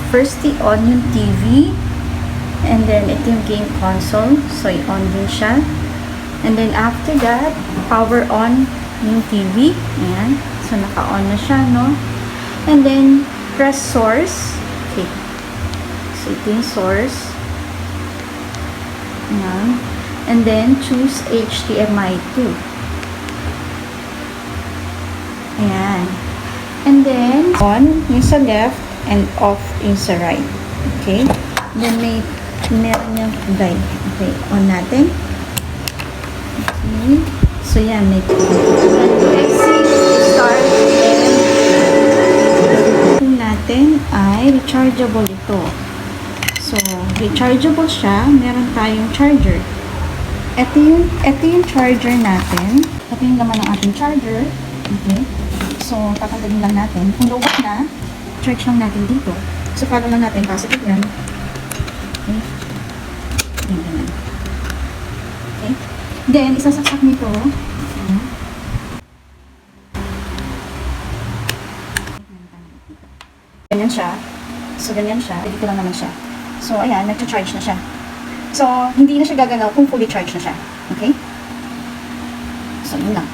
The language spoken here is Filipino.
first i-on yung TV. And then, ito yung game console. So, i-on din siya. And then, after that, power on yung TV. Ayan. So, naka-on na siya, no? And then, press source. Okay. So, ito yung source. Ayan. And then, choose HDMI 2. Ayan. And then, on yung sa left and off yung sa right. Okay? Then, meron yung guide. Okay, on natin. Okay. So, yan. May exit, start, and natin ay rechargeable ito. So, rechargeable siya. Meron tayong charger. Ito yung charger natin. Ito yung laman ng ating charger. Okay. So, tatanggalin lang natin. Kung lowbat na, charge lang natin dito. So, follow lang natin. Positive yan. Okay. Yan, yan. Okay. Then, isasaksak nito. Ganyan siya. So, ganyan siya. Dito lang naman siya. So, ayan, nag-charge na siya. So, hindi na siya gagalaw kung fully charged na siya. Okay? So, yun lang.